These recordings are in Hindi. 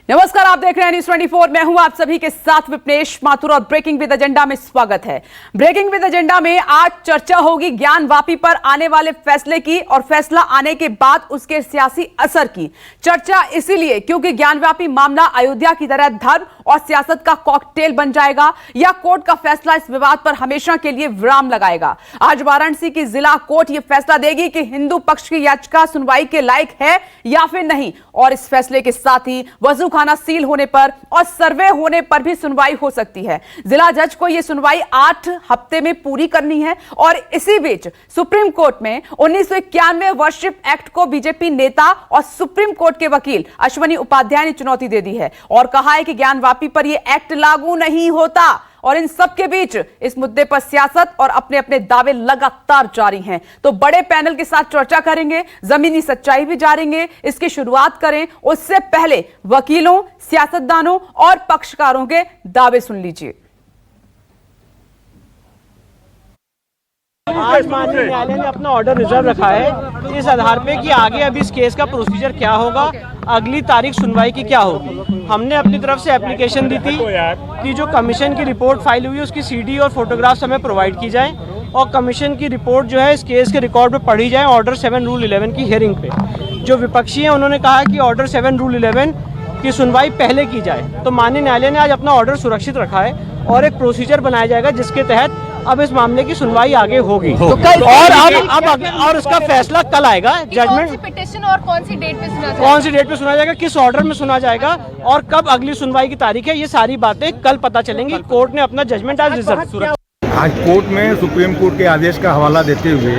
नमस्कार, आप देख रहे हैं न्यूज़ 24। मैं हूं आप सभी के साथ विपनेश माथुर और ब्रेकिंग विद एजेंडा में स्वागत है। ब्रेकिंग विद एजेंडा में आज चर्चा होगी ज्ञानवापी पर आने वाले फैसले की और फैसला आने के बाद उसके सियासी असर की। चर्चा इसीलिए क्योंकि ज्ञानवापी मामला अयोध्या की तरह धर्म और सियासत का कॉकटेल बन जाएगा या कोर्ट का फैसला इस विवाद पर हमेशा के लिए विराम लगाएगा। आज वाराणसी की जिला कोर्ट यह फैसला देगी कि हिंदू पक्ष की याचिका सुनवाई के लायक है या फिर नहीं, और इस फैसले के साथ ही वजूखाना सील होने पर और सर्वे होने पर भी सुनवाई हो सकती है। जिला जज को यह सुनवाई 8 हफ्ते में पूरी करनी है। और इसी बीच सुप्रीम कोर्ट में 1991 वर्शिप एक्ट को बीजेपी नेता और सुप्रीम कोर्ट के वकील अश्वनी उपाध्याय ने चुनौती दे दी है और कहा है कि ज्ञानवापी पर यह एक्ट लागू नहीं होता। और इन सब के बीच इस मुद्दे पर सियासत और अपने अपने दावे लगातार जारी हैं। तो बड़े पैनल के साथ चर्चा करेंगे, जमीनी सच्चाई भी जानेंगे। इसकी शुरुआत करें उससे पहले वकीलों, सियासतदानों और पक्षकारों के दावे सुन लीजिए। आज माननीय न्यायालय ने अपना ऑर्डर रिजर्व रखा है इस आधार पे कि आगे अब इस केस का प्रोसीजर क्या होगा, अगली तारीख सुनवाई की क्या होगी। हमने अपनी तरफ से एप्लीकेशन दी थी कि जो कमीशन की रिपोर्ट फाइल हुई है उसकी सीडी और फोटोग्राफ्स हमें प्रोवाइड की जाए और कमीशन की रिपोर्ट जो है इस केस के रिकॉर्ड में पढ़ी जाए ऑर्डर 7 रूल 11 की हियरिंग पे। जो विपक्षी हैं उन्होंने कहा कि ऑर्डर 7 रूल 11 की सुनवाई पहले की जाए। तो माननीय न्यायालय ने आज अपना ऑर्डर सुरक्षित रखा है और एक प्रोसीजर बनाया जाएगा जिसके तहत अब इस मामले की सुनवाई आगे होगी। तो कल और उसका फैसला कल आएगा। जजमेंट पिटीशन और कौन सी डेट पे सुना जाएगा, किस ऑर्डर में सुना जाएगा और कब अगली सुनवाई की तारीख है, ये सारी बातें कल पता चलेंगी। कोर्ट ने अपना जजमेंट आज रिजर्व। आज कोर्ट में सुप्रीम कोर्ट के आदेश का हवाला देते हुए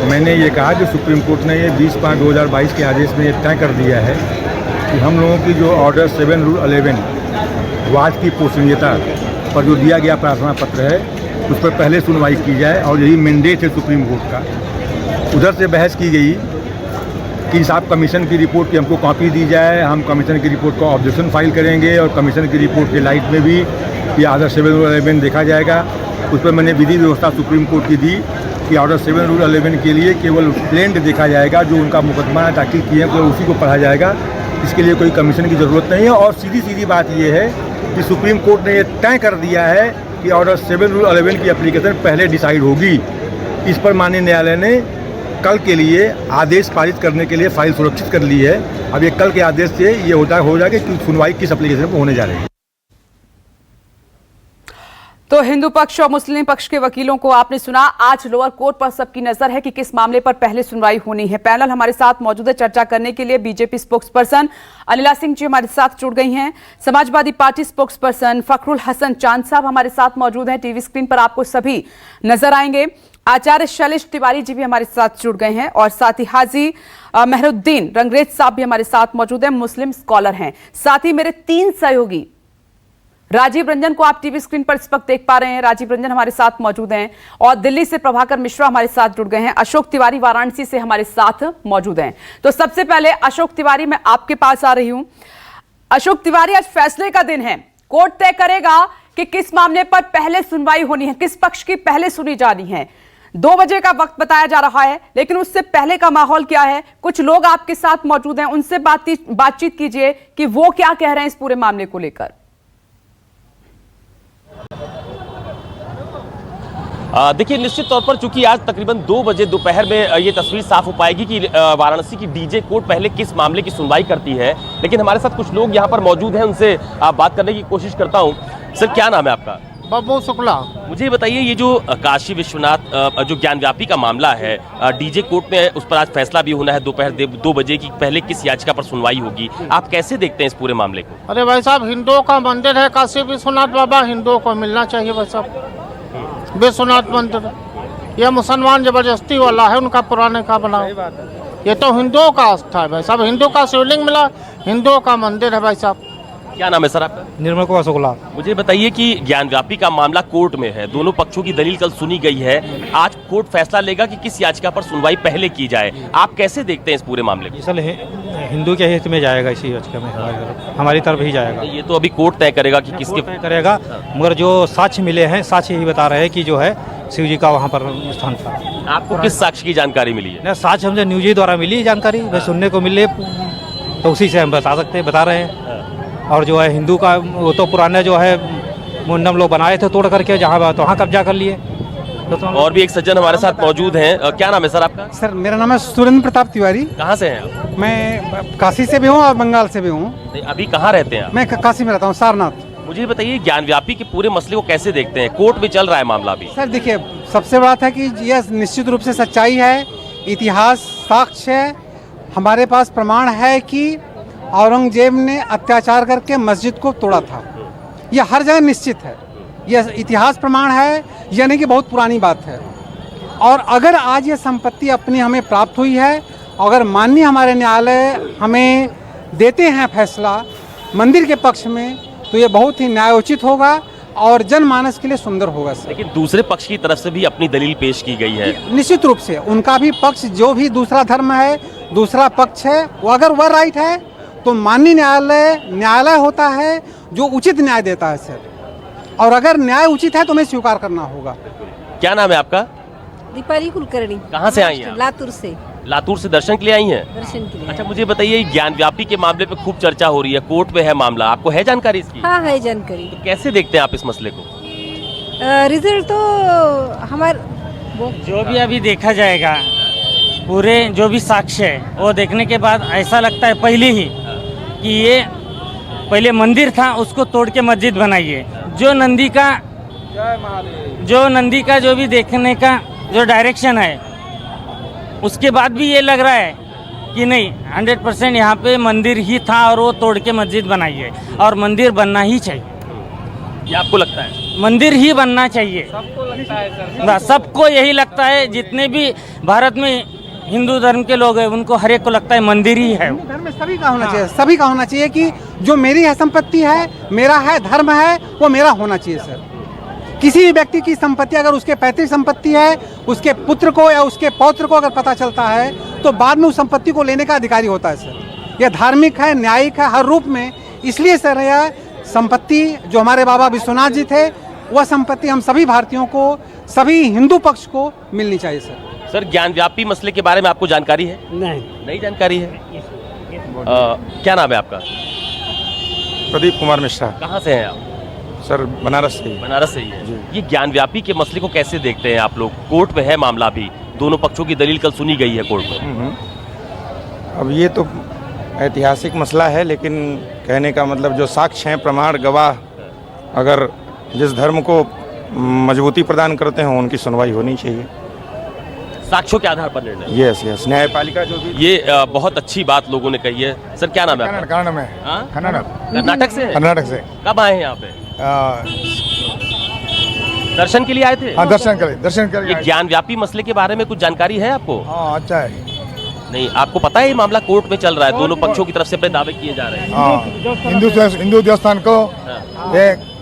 मैंने ये कहा कि सुप्रीम कोर्ट ने ये 20/5/2022 के आदेश में ये तय कर दिया है कि हम लोगों की जो ऑर्डर 7 रूल 11 वाद की पोषणीयता पर जो दिया गया प्रार्थना पत्र है उस पर पहले सुनवाई की जाए और यही मैंडेट है सुप्रीम कोर्ट का। उधर से बहस की गई कि साहब कमीशन की रिपोर्ट की हमको कॉपी दी जाए, हम कमीशन की रिपोर्ट को ऑब्जेक्शन फाइल करेंगे और कमीशन की रिपोर्ट के लाइट में भी ये ऑर्डर 7 रूल 11 देखा जाएगा। उस पर मैंने विधि व्यवस्था सुप्रीम कोर्ट की दी कि ऑर्डर 7 रूल 11 के लिए केवल प्लेंट देखा जाएगा, जो उनका मुकदमा दाखिल किए हैं उसी को पढ़ा जाएगा, इसके लिए कोई कमीशन की ज़रूरत नहीं है। और सीधी बात यह है कि सुप्रीम कोर्ट ने यह तय कर दिया है कि ऑर्डर 7 रूल 11 की एप्लीकेशन पहले डिसाइड होगी। इस पर माननीय न्यायालय ने कल के लिए आदेश पारित करने के लिए फाइल सुरक्षित कर ली है। अब ये कल के आदेश से ये हो जाएगा कि सुनवाई किस एप्लीकेशन पर होने जा रही है। तो हिंदू पक्ष और मुस्लिम पक्ष के वकीलों को आपने सुना। आज लोअर कोर्ट पर सबकी नजर है कि किस मामले पर पहले सुनवाई होनी है। पैनल हमारे साथ मौजूद है चर्चा करने के लिए। बीजेपी स्पोक्सपर्सन अनिला सिंह जी हमारे साथ जुड़ गई हैं। समाजवादी पार्टी स्पोक्सपर्सन फखरुल हसन चांद साहब हमारे साथ मौजूद हैं। टीवी स्क्रीन पर आपको सभी नजर आएंगे। आचार्य शैलेश तिवारी जी भी हमारे साथ जुड़ गए हैं और साथ ही हाजी मेहरुद्दीन रंगरेज साहब भी हमारे साथ मौजूद हैं, मुस्लिम स्कॉलर हैं। साथ ही मेरे 3 सहयोगी राजीव रंजन को आप टीवी स्क्रीन पर इस वक्त देख पा रहे हैं। राजीव रंजन हमारे साथ मौजूद हैं और दिल्ली से प्रभाकर मिश्रा हमारे साथ जुड़ गए हैं। अशोक तिवारी वाराणसी से हमारे साथ मौजूद हैं। तो सबसे पहले अशोक तिवारी, मैं आपके पास आ रही हूं। अशोक तिवारी, आज फैसले का दिन है। कोर्ट तय करेगा कि किस मामले पर पहले सुनवाई होनी है, किस पक्ष की पहले सुनी जानी है। 2 बजे का वक्त बताया जा रहा है, लेकिन उससे पहले का माहौल क्या है? कुछ लोग आपके साथ मौजूद हैं, उनसे बातचीत कीजिए कि वो क्या कह रहे हैं इस पूरे मामले को लेकर। देखिए, निश्चित तौर पर चूंकि आज तकरीबन 2 बजे दोपहर में ये तस्वीर साफ हो पाएगी कि वाराणसी की डीजे कोर्ट पहले किस मामले की सुनवाई करती है। लेकिन हमारे साथ कुछ लोग यहाँ पर मौजूद हैं, उनसे बात करने की कोशिश करता हूँ। सर, क्या नाम है आपका? बब्बू शुक्ला। मुझे बताइए, ये जो काशी विश्वनाथ जो ज्ञानवापी का मामला है, डीजे कोर्ट में उस पर आज फैसला भी होना है दोपहर 2 बजे की पहले किस याचिका पर सुनवाई होगी। आप कैसे देखते हैं इस पूरे मामले को? अरे भाई साहब, हिंदुओं का मंदिर है काशी विश्वनाथ बाबा, हिंदुओं को मिलना चाहिए भाई साहब। विश्वनाथ मंदिर यह मुसलमान जबरदस्ती वाला है, उनका पुराने का बना। ये तो हिंदुओं का आस्था है भाई साहब, हिंदुओं का शिवलिंग मिला, हिंदुओं का मंदिर है भाई साहब। क्या नाम है सर आपका? निर्मल कुमार शुक्ला। मुझे बताइए कि ज्ञानवापी का मामला कोर्ट में है, दोनों पक्षों की दलील कल सुनी गई है। आज कोर्ट फैसला लेगा कि किस याचिका पर सुनवाई पहले की जाए। आप कैसे देखते हैं इस पूरे मामले को? असल हिंदू के हित में जाएगा, इसी याचिका में हमारी तरफ ही जाएगा। ये तो अभी कोर्ट तय करेगा कि किसके तय करेगा, मगर जो साक्ष्य मिले हैं, साक्ष्य यही बता रहे हैं कि जो है शिव जी का वहाँ पर स्थान था। आपको किस साक्ष्य की जानकारी मिली है? साक्ष्य हमसे न्यूज ही द्वारा मिली जानकारी, सुनने को मिले तो उसी से हम बता सकते हैं, बता रहे हैं। और जो है हिंदू का वो तो पुराने जो है मुंडम लोग बनाए थे तोड़ करके, जहाँ तो वहाँ कब्जा कर लिए। तो और भी एक सज्जन हमारे साथ मौजूद हैं। क्या नाम है सर आपका? सर मेरा नाम है सुरेंद्र प्रताप तिवारी। कहाँ से हैं आप? मैं काशी से भी हूँ और बंगाल से भी हूँ। नहीं, अभी कहाँ रहते हैं आप? मैं काशी में रहता हूँ, सारनाथ। मुझे बताइए ज्ञानव्यापी के पूरे मसले को कैसे देखते हैं? कोर्ट में चल रहा है मामला अभी। सर देखिए, सबसे बड़ा है कि यह निश्चित रूप से सच्चाई है, इतिहास साक्ष्य है, हमारे पास प्रमाण है कि औरंगजेब ने अत्याचार करके मस्जिद को तोड़ा था। यह हर जगह निश्चित है, यह इतिहास प्रमाण है, यानी कि बहुत पुरानी बात है। और अगर आज ये संपत्ति अपनी हमें प्राप्त हुई है, अगर माननीय हमारे न्यायालय हमें देते हैं फैसला मंदिर के पक्ष में, तो ये बहुत ही न्यायोचित होगा और जनमानस के लिए सुंदर होगा सर। लेकिन दूसरे पक्ष की तरफ से भी अपनी दलील पेश की गई है। निश्चित रूप से उनका भी पक्ष, जो भी दूसरा धर्म है, दूसरा पक्ष है, वो अगर वह राइट है तो माननीय न्यायालय होता है जो उचित न्याय देता है सर। और अगर न्याय उचित है तो हमें स्वीकार करना होगा। क्या नाम है आपका? दीपाली कुलकर्णी। कहाँ से आई हैं? लातूर से। लातूर से दर्शन के लिए आई हैं? दर्शन के लिए। अच्छा, मुझे बताइए ज्ञानव्यापी के मामले पे खूब चर्चा हो रही है, कोर्ट में है मामला, आपको है जानकारी इसकी? हाँ है जानकारी। तो कैसे देखते हैं आप इस मसले को? रिजल्ट तो जो भी अभी देखा जाएगा, पूरे जो भी साक्ष्य है वो देखने के बाद ऐसा लगता है पहले ही कि ये पहले मंदिर था, उसको तोड़ के मस्जिद बनाई है। जो नंदी का जो भी देखने का जो डायरेक्शन है, उसके बाद भी ये लग रहा है कि नहीं 100% यहाँ पे मंदिर ही था और वो तोड़ के मस्जिद बनाई है। और मंदिर बनना ही चाहिए। ये आपको लगता है? मंदिर ही बनना चाहिए। सबको लगता है सर, सबको यही लगता है। जितने भी भारत में हिंदू धर्म के लोग हैं, उनको हर एक को लगता है मंदिर ही है। हिंदू धर्म में सभी का होना चाहिए, सभी का होना चाहिए कि जो मेरी है संपत्ति है, मेरा है धर्म है, वो मेरा होना चाहिए सर। किसी भी व्यक्ति की संपत्ति अगर उसके पैतृक संपत्ति है, उसके पुत्र को या उसके पौत्र को अगर पता चलता है, तो बाद में उस संपत्ति को लेने का अधिकारी होता है सर। यह धार्मिक है, न्यायिक है हर रूप में। इसलिए सर यह संपत्ति जो हमारे बाबा विश्वनाथ जी थे, वह संपत्ति हम सभी भारतीयों को, सभी हिंदू पक्ष को मिलनी चाहिए सर। सर, ज्ञानव्यापी मसले के बारे में आपको जानकारी है? नहीं जानकारी है। क्या नाम है आपका? प्रदीप कुमार मिश्रा। कहाँ से हैं आप? सर बनारस से। बनारस से ही है। ये ज्ञानव्यापी के मसले को कैसे देखते हैं आप लोग? कोर्ट में है मामला भी, दोनों पक्षों की दलील कल सुनी गई है कोर्ट में। अब ये तो ऐतिहासिक मसला है, लेकिन कहने का मतलब जो साक्ष्य हैं, प्रमाण, गवाह अगर जिस धर्म को मजबूती प्रदान करते हैं, उनकी सुनवाई होनी चाहिए। साक्ष्यों के आधार पर निर्णय। यस न्यायपालिका जो भी। ये बहुत अच्छी बात लोगों ने कही है। सर, क्या नाम है आपका? कर्नाटक से? कर्नाटक से। कब आए हैं यहाँ पे? दर्शन के लिए आए थे? हाँ, दर्शन कर। ये ज्ञानव्यापी मसले के बारे में कुछ जानकारी है आपको? हाँ, अच्छा है। नहीं, आपको पता है ये मामला कोर्ट में चल रहा है, दोनों पक्षों की तरफ से अपने दावे किए जा रहे हैं। हिंदू देवस्थान को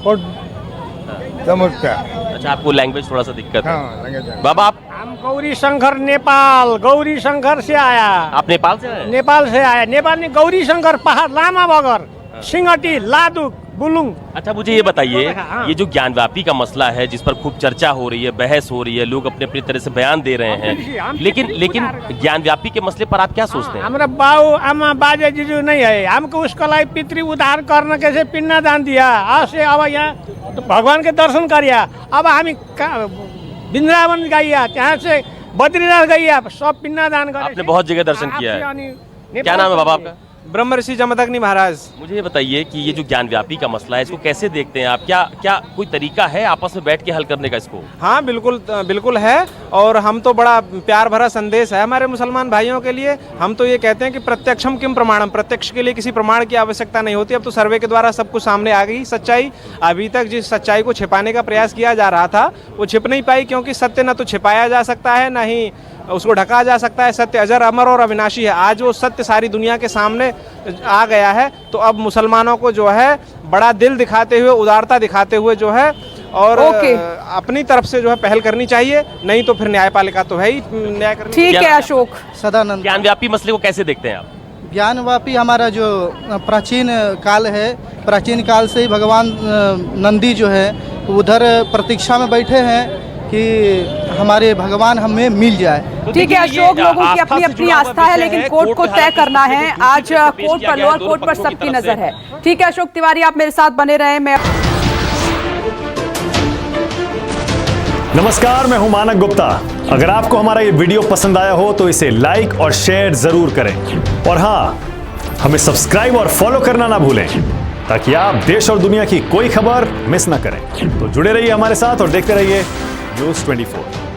कोर्ट समझता। अच्छा, आपको लैंग्वेज थोड़ा सा दिक्कत है। बाबा, आप? हम गौरी शंकर नेपाल, गौरी शंकर से आया। आप नेपाल से आए? नेपाल से आया। नेपाल में गौरी शंकर पहाड़, लामा बगर, सिंगटी, लादुक, बुलुंग। अच्छा, मुझे ये बताइए, ये जो ज्ञानव्यापी का मसला है, जिस पर खूब चर्चा हो रही है, बहस हो रही है, लोग अपने अपनी तरह से बयान दे रहे हैं, लेकिन ज्ञानव्यापी के मसले पर आप क्या सोचते हैं? हमारा बाऊ आमा बाजे जीजू नहीं है, हमको उसका लाई पितृ उद्धार करने के से पिंडदान दिया। आज से अब यहाँ तो भगवान के दर्शन करिया। अब हम वृंदावन गइया, यहाँ से बद्रीनाथ गइया, सब पिंडदान कर। आपने बहुत जगह दर्शन किया है। क्या नाम है बाबा आपका? ब्रह्मर्षि जमदग्नि महाराज। मुझे ये बताइए कि ये जो ज्ञानव्यापी का मसला है, इसको कैसे देखते हैं आप? क्या कोई तरीका है आपस में बैठ के हल करने का इसको? हाँ, बिल्कुल है। और हम तो बड़ा प्यार भरा संदेश है हमारे मुसलमान भाइयों के लिए। हम तो ये कहते हैं कि प्रत्यक्षम किम प्रमाणम, प्रत्यक्ष के लिए किसी प्रमाण की आवश्यकता नहीं होती। अब तो सर्वे के द्वारा सब कुछ सामने आ गई सच्चाई। अभी तक जिस सच्चाई को छिपाने का प्रयास किया जा रहा था, वो छिप नहीं पाई, क्योंकि सत्य न तो छिपाया जा सकता है, न ही उसको ढका जा सकता है। सत्य अजर, अमर और अविनाशी है। आज वो सत्य सारी दुनिया के सामने आ गया है। तो अब मुसलमानों को जो है बड़ा दिल दिखाते हुए, उदारता दिखाते हुए जो है और अपनी तरफ से जो है पहल करनी चाहिए। नहीं तो फिर न्यायपालिका तो है ही, न्याय करनी। ठीक है अशोक। सदानंद। ज्ञानव्यापी मसले को कैसे देखते हैं आप? ज्ञानव्यापी हमारा जो प्राचीन काल है, प्राचीन काल से ही भगवान नंदी जो है उधर प्रतीक्षा में बैठे हैं कि हमारे भगवान हमें मिल जाए। ठीक है अशोक, लोगों की अपनी अपनी आस्था है, लेकिन कोर्ट को तय करना है। आज कोर्ट पर, लोअर कोर्ट पर सबकी नजर है। ठीक है अशोक तिवारी, आप मेरे साथ बने रहे। मैं नमस्कार, मैं हूं मानक गुप्ता। अगर आपको हमारा ये वीडियो पसंद आया हो तो इसे लाइक और शेयर जरूर करें, और हाँ, हमें सब्सक्राइब और फॉलो करना ना भूलें ताकि आप देश और दुनिया की कोई खबर मिस ना करें। तो जुड़े रहिए हमारे साथ और देखते रहिए न्यूज़ 24।